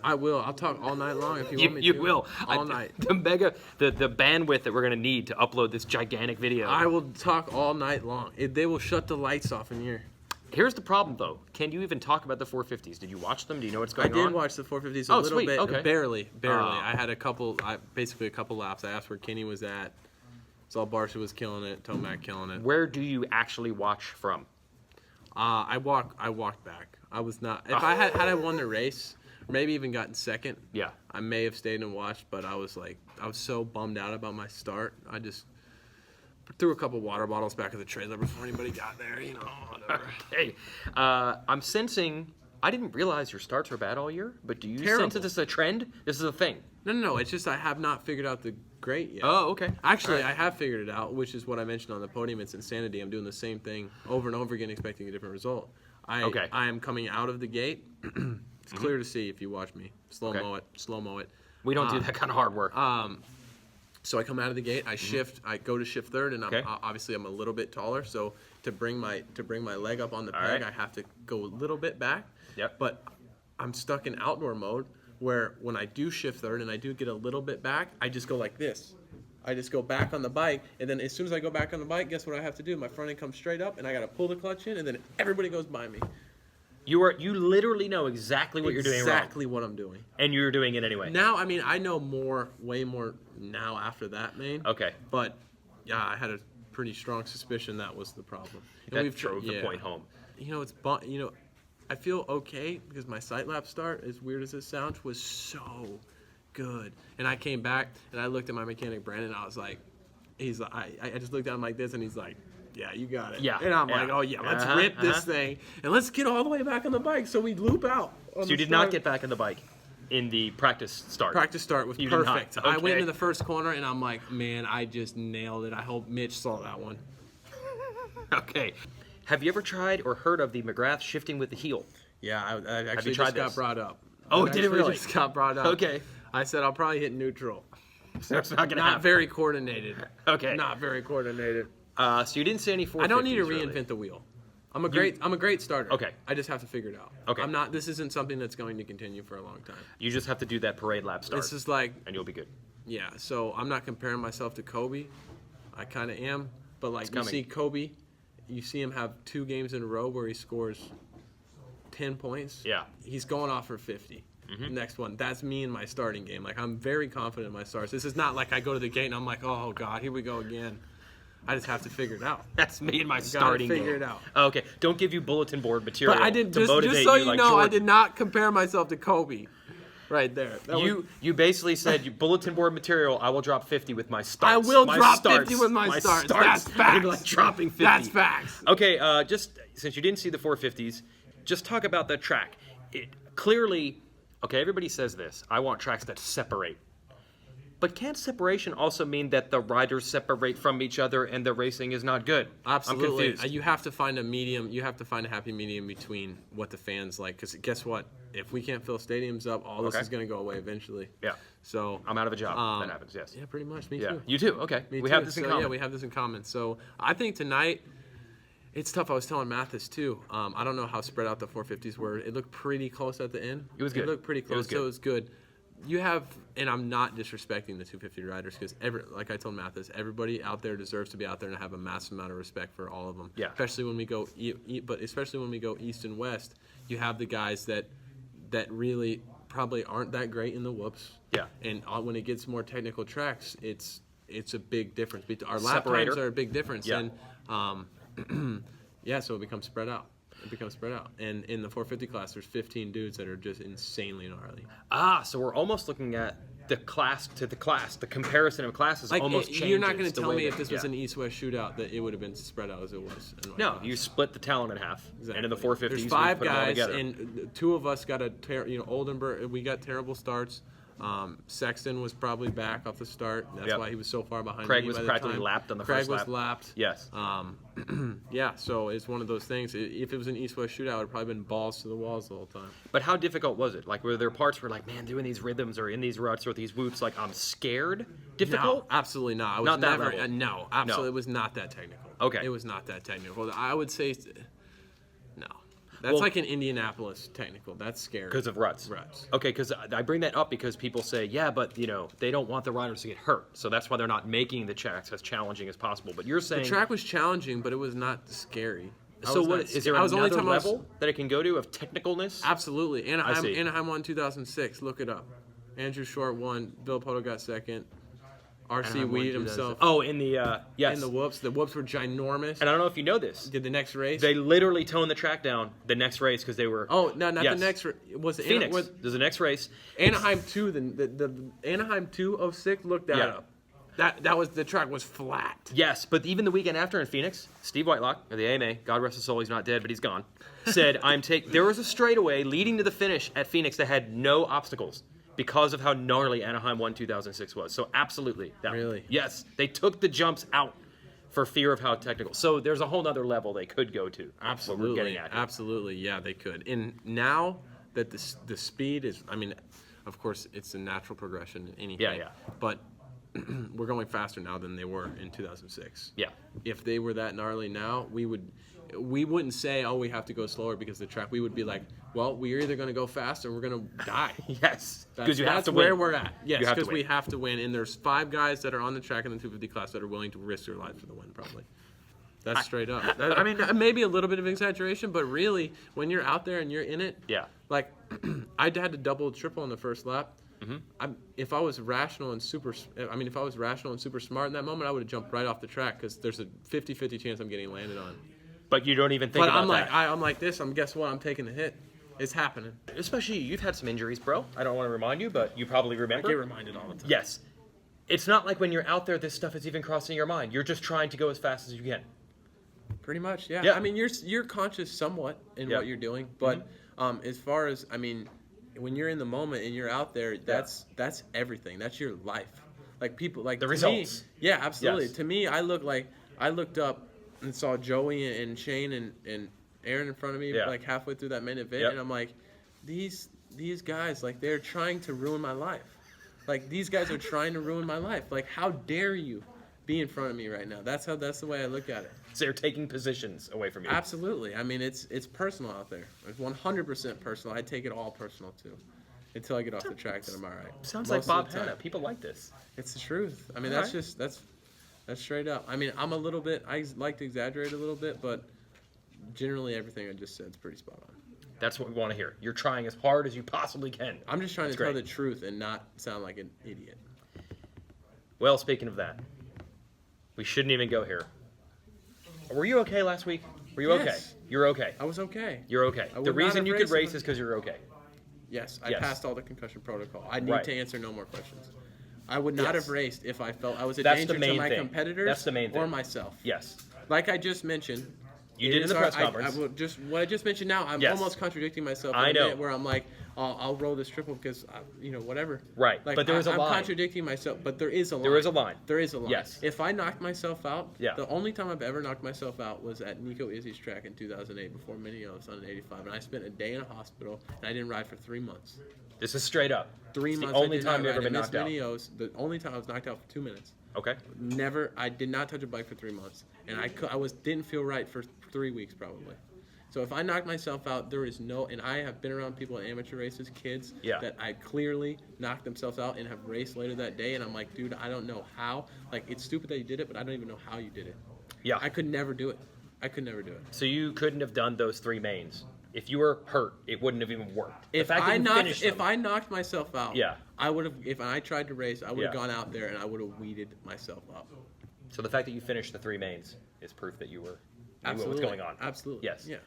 I will. I'll talk all night long if you want me to. You will. All night. The bandwidth that we're going to need to upload this gigantic video. I will talk all night long. They will shut the lights off in here. Here's the problem, though. Can you even talk about the 450s? Did you watch them? Do you know what's going on? I did watch the 450s a little bit. Okay. Barely. I had basically a couple laps. I asked where Kenny was at. Saw Barsha was killing it. Tomac killing it. Where do you actually watch from? I walked back. I was not. If had I won the race, or maybe even gotten second. Yeah. I may have stayed and watched, but I was so bummed out about my start. I just threw a couple water bottles back of the trailer before anybody got there. You know. Whatever. Hey, I'm sensing. I didn't realize your starts were bad all year, but do you sense that this is a trend? This is a thing. No. It's just I have not figured out the great yet. Oh, okay. Actually, I have figured it out, which is what I mentioned on the podium. It's insanity. I'm doing the same thing over and over again, expecting a different result. I am coming out of the gate. It's clear to see if you watch me. Slow-mo it. We don't do that kind of hard work. So I come out of the gate. I shift. I go to shift third, and obviously I'm a little bit taller. So to bring my leg up on the peg, I have to go a little bit back. Yep. But I'm stuck in outdoor mode, where when I do shift third and I do get a little bit back, I just go like this. I just go back on the bike, and then as soon as I go back on the bike, guess what I have to do? My front end comes straight up, and I got to pull the clutch in, and then everybody goes by me. You literally know exactly what you're doing wrong. Exactly what I'm doing. And you're doing it anyway. Now, I mean, I know way more now after that, man. Okay. But, yeah, I had a pretty strong suspicion that was the problem. That drove the point home. You know, I feel okay because my sight lap start, as weird as it sounds, was so good. And I came back and I looked at my mechanic Brandon. I was like, I just looked at him like this, and he's like, yeah, you got it. Yeah. And I'm like, oh yeah, let's rip this thing and let's get all the way back on the bike so we loop out. So you did not get back on the bike in the practice start. Practice start was perfect. Okay. I went into the first corner and I'm like, man, I just nailed it. I hope Mitch saw that one. Okay. Have you ever tried or heard of the McGrath shifting with the heel? Yeah, I actually just got brought up. Oh, did it really? Just got brought up. Okay. I said I'll probably hit neutral. That's not gonna happen. Not very coordinated. Okay. Not very coordinated. So you didn't see any 450s. I don't need to reinvent the wheel. I'm a great starter. Okay. I just have to figure it out. Okay. This isn't something that's going to continue for a long time. You just have to do that parade lap start. This is like, and you'll be good. Yeah. So I'm not comparing myself to Kobe. I kind of am, but like you see Kobe, you see him have 2 games in a row where he scores 10 points. Yeah. He's going off for 50. Next one. That's me in my starting game. Like, I'm very confident in my starts. This is not like I go to the gate and I'm like, oh God, here we go again. I just have to figure it out. That's me in my starting game. Figure it out. Okay. Don't give you bulletin board material. But I did to motivate just so you like know, Jordan. I did not compare myself to Kobe. Right there. You basically said you bulletin board material. I will drop 50 with my starts. I will drop 50 with my starts. That's facts. Like dropping 50. That's facts. Okay. Just since you didn't see the 450s, just talk about the track. It clearly. Okay, everybody says this. I want tracks that separate. But can't separation also mean that the riders separate from each other and the racing is not good? Absolutely. I'm confused. You have to find a medium. You have to find a happy medium between what the fans like. Because guess what? If we can't fill stadiums up, all this is going to go away eventually. Yeah. So I'm out of a job. That happens, yes. Yeah, pretty much. Me too. You too? Okay. We have this in common. Yeah, we have this in common. So I think tonight... It's tough. I was telling Mathis, too. I don't know how spread out the 450s were. It looked pretty close at the end. It was good. It looked pretty close, so it was good. You have, and I'm not disrespecting the 250 riders because, like I told Mathis, everybody out there deserves to be out there and have a massive amount of respect for all of them. Yeah. Especially when we go, especially when we go east and west, you have the guys that really probably aren't that great in the whoops. Yeah. And when it gets more technical tracks, it's a big difference. Our lap times are a big difference. Yeah. And, yeah, so it becomes spread out. And in the 450 class, there's 15 dudes that are just insanely gnarly. So we're almost looking at the class to the class. The comparison of classes almost changes. You're not going to tell me if this was an east-west shootout that it would have been spread out as it was. No, you split the talent in half. Exactly. And in the 450s, there's 5 guys, and 2 of us got Oldenburg, we got terrible starts. Sexton was probably back off the start. That's why he was so far behind. Craig was practically lapped on the first lap. Craig was lapped. Yes. Yeah, so it's one of those things. If it was an East-West shootout, it would have probably been balls to the walls the whole time. But how difficult was it? Like, were there parts where, like, man, doing these rhythms or in these ruts or these whoops, like, I'm scared? Difficult? No, absolutely not. I was not never. that level. No, absolutely. No. It was not that technical. Okay. It was not that technical. I would say no. That's like an Indianapolis technical. That's scary. Because of ruts. Ruts. Okay, because I bring that up because people say, yeah, but they don't want the riders to get hurt, so that's why they're not making the tracks as challenging as possible. But you're saying the track was challenging, but it was not scary. So what is there another level that it can go to of technicalness? Absolutely. Anaheim won 2006. Look it up. Andrew Short won. Bill Poto got second. RC weeded himself. Oh, in the yes. In the whoops. The whoops were ginormous. And I don't know if you know this. Did the next race? They literally toned the track down the next race because they were. Oh no, not the next. Was it Phoenix? There's the next race. Anaheim 2. The Anaheim 206. Look that up. That was the track was flat. Yes, but even the weekend after in Phoenix, Steve Whitelock of the AMA, God rest his soul, he's not dead, but he's gone, said there was a straightaway leading to the finish at Phoenix that had no obstacles because of how gnarly Anaheim 1 2006 was. So absolutely. Really? Yes, they took the jumps out for fear of how technical. So there's a whole other level they could go to. Absolutely. We're getting at here. Absolutely, yeah, they could. And now that the speed is, I mean, of course, it's a natural progression in anything. Yeah. But we're going faster now than they were in 2006. Yeah. If they were that gnarly now, we wouldn't say, oh, we have to go slower because of the track. We would be like, well, we're either going to go fast or we're going to die. Yes. Because you have to win. That's where win. we're at. Yes, because we have to win. And there's 5 guys that are on the track in the 250 class that are willing to risk their life for the win, probably. That's straight up. I mean, maybe a little bit of exaggeration, but really, when you're out there and you're in it, like, I had to double, triple on the first lap. Mm-hmm. If I was rational and super smart in that moment, I would have jumped right off the track because there's a 50-50 chance I'm getting landed on. But you don't even think about that. I'm like this. Guess what? I'm taking the hit. It's happening. Especially you've had some injuries, bro. I don't want to remind you, but you probably remember. I get reminded all the time. Yes. It's not like when you're out there, this stuff is even crossing your mind. You're just trying to go as fast as you can. Pretty much, yeah. I mean, you're conscious somewhat in what you're doing, but as far as when you're in the moment and you're out there, that's everything. That's your life. Like people, like the results. Me, yeah, absolutely. Yes. To me, I looked up and saw Joey and Shane and Aaron in front of me, like halfway through that main event, and I'm like, these guys, like they're trying to ruin my life. Like these guys are trying to ruin my life. Like how dare you be in front of me right now? That's the way I look at it. So they're taking positions away from you. Absolutely. I mean, it's personal out there. It's 100% personal. I take it all personal too, until I get off the track. Then I'm all right. Sounds like Bob Hanna. People like this. It's the truth. I mean, that's straight up. I mean, I like to exaggerate a little bit, but generally everything I just said is pretty spot on. That's what we want to hear. You're trying as hard as you possibly can. I'm just trying to tell the truth and not sound like an idiot. Well, speaking of that, we shouldn't even go here. Were you okay last week? Were you okay? You're okay. I was okay. You're okay. The reason you could race is because you're okay. Yes, I passed all the concussion protocol. I need to answer no more questions. I would not have raced if I felt I was a danger to my competitors or myself. Yes. Like I just mentioned. You did in the press conference. What I just mentioned now, I'm almost contradicting myself. I know. Where I'm like, I'll roll this triple because, whatever. Right. Like, but there is a line. I'm contradicting myself, but there is a line. There is a line. There is a line. Yes. If I knocked myself out, the only time I've ever knocked myself out was at Nico Izzy's track in 2008 before Minneapolis on an 85. And I spent a day in a hospital, and I didn't ride for 3 months. This is straight up. 3 months. The only time you've ever been knocked out. The only time I was knocked out for 2 minutes. Okay. Never. I did not touch a bike for 3 months, and I didn't feel right for 3 weeks probably. So if I knocked myself out, there is no. And I have been around people at amateur races, kids that I clearly knocked themselves out and have raced later that day, and I'm like, dude, I don't know how. Like it's stupid that you did it, but I don't even know how you did it. Yeah. I could never do it. So you couldn't have done those 3 mains. If you were hurt, it wouldn't have even worked. If I knocked myself out, I would have. If I tried to race, I would have gone out there and I would have weeded myself up. So the fact that you finished the 3 mains is proof that you knew what was going on. Absolutely. Yes. Yeah.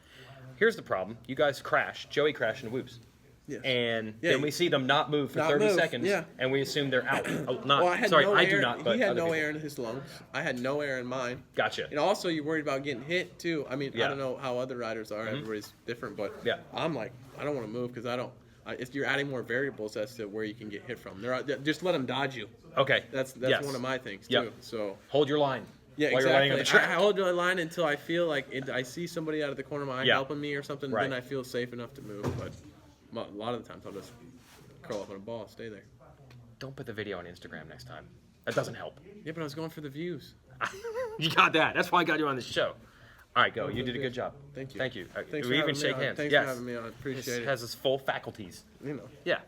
Here's the problem. You guys crashed. Joey crashed in whoops. Yes. And then we see them not move for 30 seconds, and we assume they're out. I do not. But he had no air in his lungs. I had no air in mine. Gotcha. And also, you're worried about getting hit too. I mean, I don't know how other riders are. Everybody's different, but I'm like, I don't want to move because I don't. If you're adding more variables as to where you can get hit from, just let them dodge you. Okay. That's one of my things too. So hold your line. Yeah, while exactly. You're laying on the track. I hold the line until I feel like I see somebody out of the corner of my eye helping me or something. Right. Then I feel safe enough to move. But a lot of the times I'll just curl up on a ball, stay there. Don't put the video on Instagram next time. That doesn't help. Yeah, but I was going for the views. You got that. That's why I got you on this show. All right, go. You did a good job. Thank you. Thank you. Thanks We for even having me shake on. hands. Thanks Yes. for having me on. Appreciate This it. has its full faculties. You know. Yeah.